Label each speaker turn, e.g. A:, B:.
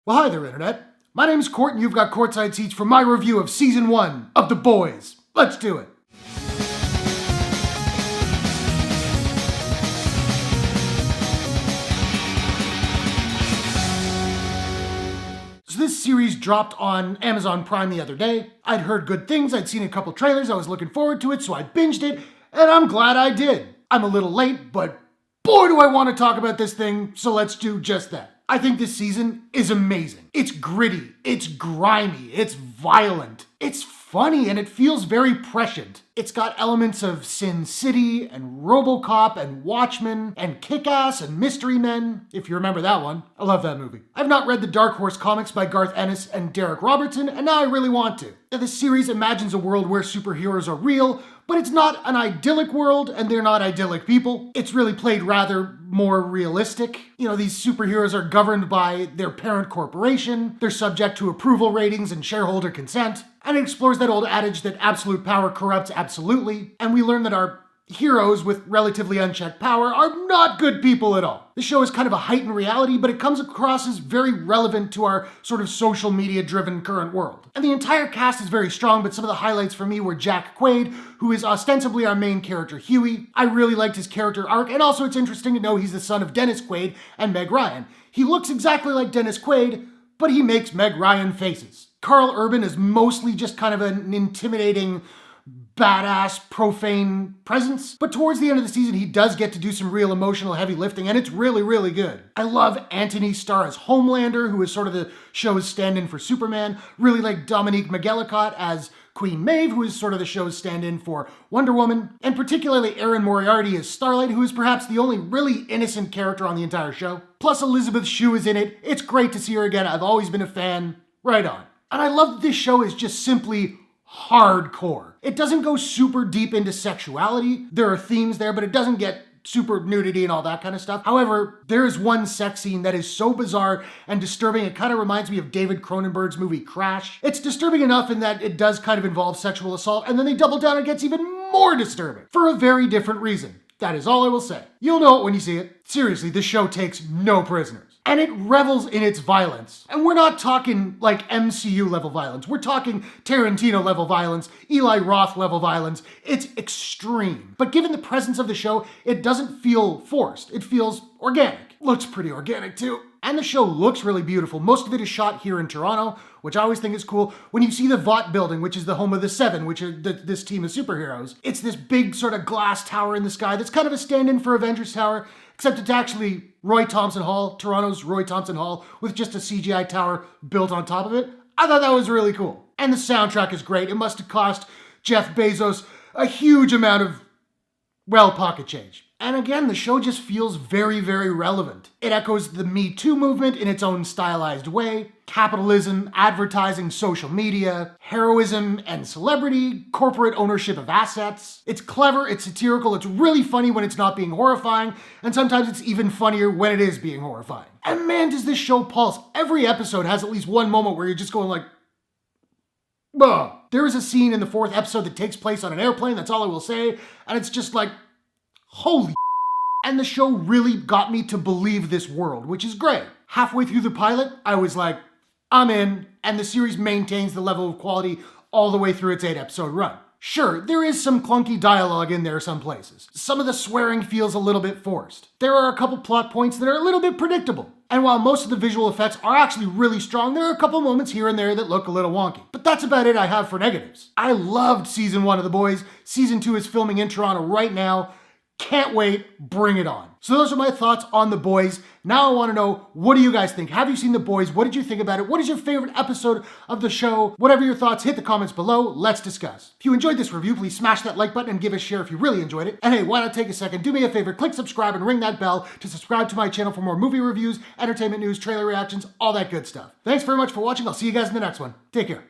A: Well, hi there, Internet. My name's Court, and you've got courtside seats for my review of Season 1 of The Boys. Let's do it. So this series dropped on Amazon Prime the other day. I'd heard good things, I'd seen a couple trailers, I was looking forward to it, so I binged it, and I'm glad I did. I'm a little late, but boy do I want to talk about this thing, so let's do just that. I think this season is amazing. It's gritty, it's grimy, it's violent, it's funny, and it feels very prescient. It's got elements of Sin City and RoboCop and Watchmen and Kick-Ass and Mystery Men, if you remember that one. I love that movie. I've not read the Dark Horse comics by Garth Ennis and Derek Robertson, and now I really want to. Now, this series imagines a world where superheroes are real, but it's not an idyllic world, and they're not idyllic people. It's really played rather more realistic. You know, these superheroes are governed by their parent corporation, they're subject to approval ratings and shareholder consent, and it explores that old adage that absolute power corrupts absolutely, and we learn that our heroes with relatively unchecked power are not good people at all. The show is kind of a heightened reality, but it comes across as very relevant to our sort of social media driven current world. And the entire cast is very strong, but some of the highlights for me were Jack Quaid, who is ostensibly our main character, Huey. I really liked his character arc, and also it's interesting to know he's the son of Dennis Quaid and Meg Ryan. He looks exactly like Dennis Quaid, but he makes Meg Ryan faces. Carl Urban is mostly just kind of an intimidating, badass, profane presence. But towards the end of the season, he does get to do some real emotional heavy lifting, and it's really, really good. I love Anthony Starr as Homelander, who is sort of the show's stand-in for Superman. Really like Dominique McGillicott as Queen Maeve, who is sort of the show's stand-in for Wonder Woman. And particularly Erin Moriarty as Starlight, who is perhaps the only really innocent character on the entire show. Plus Elizabeth Shue is in it. It's great to see her again. I've always been a fan. Right on. And I love that this show is just simply hardcore. It doesn't go super deep into sexuality. There are themes there, but it doesn't get super nudity and all that kind of stuff. However, there is one sex scene that is so bizarre and disturbing, it kind of reminds me of David Cronenberg's movie Crash. It's disturbing enough in that it does kind of involve sexual assault, and then they double down and it gets even more disturbing for a very different reason. That is all I will say. You'll know it when you see it. Seriously, this show takes no prisoners. And it revels in its violence. And we're not talking like MCU level violence. We're talking Tarantino level violence, Eli Roth level violence. It's extreme. But given the presence of the show, it doesn't feel forced. It feels organic. Looks pretty organic too. And the show looks really beautiful. Most of it is shot here in Toronto, which I always think is cool. When you see the Vought building, which is the home of the Seven, which are this team of superheroes, it's this big sort of glass tower in the sky that's kind of a stand-in for Avengers Tower, except it's actually Roy Thompson Hall, Toronto's Roy Thompson Hall, with just a CGI tower built on top of it. I thought that was really cool. And the soundtrack is great. It must have cost Jeff Bezos a huge amount of, well, pocket change. And again, the show just feels very, very relevant. It echoes the Me Too movement in its own stylized way. Capitalism, advertising, social media, heroism and celebrity, corporate ownership of assets. It's clever, it's satirical, it's really funny when it's not being horrifying, and sometimes it's even funnier when it is being horrifying. And man, does this show pulse. Every episode has at least one moment where you're just going like, ugh. There is a scene in the 4th episode that takes place on an airplane, that's all I will say, and it's just like, holy. And the show really got me to believe this world, which is great. Halfway through the pilot, I was like, I'm in, and the series maintains the level of quality all the way through its 8-episode run. Sure, there is some clunky dialogue in there some places. Some of the swearing feels a little bit forced. There are a couple plot points that are a little bit predictable. And while most of the visual effects are actually really strong, there are a couple moments here and there that look a little wonky. But that's about it I have for negatives. I loved Season 1 of The Boys. Season 2 is filming in Toronto right now. Can't wait, bring it on. So those are my thoughts on The Boys. Now I want to know, what do you guys think? Have you seen The Boys? What did you think about it? What is your favorite episode of the show? Whatever your thoughts, hit the comments below. Let's discuss. If you enjoyed this review, please smash that like button and give a share if you really enjoyed it. And hey, why not take a second, do me a favor, click subscribe and ring that bell to subscribe to my channel for more movie reviews, entertainment news, trailer reactions, all that good stuff. Thanks very much for watching. I'll see you guys in the next one. Take care.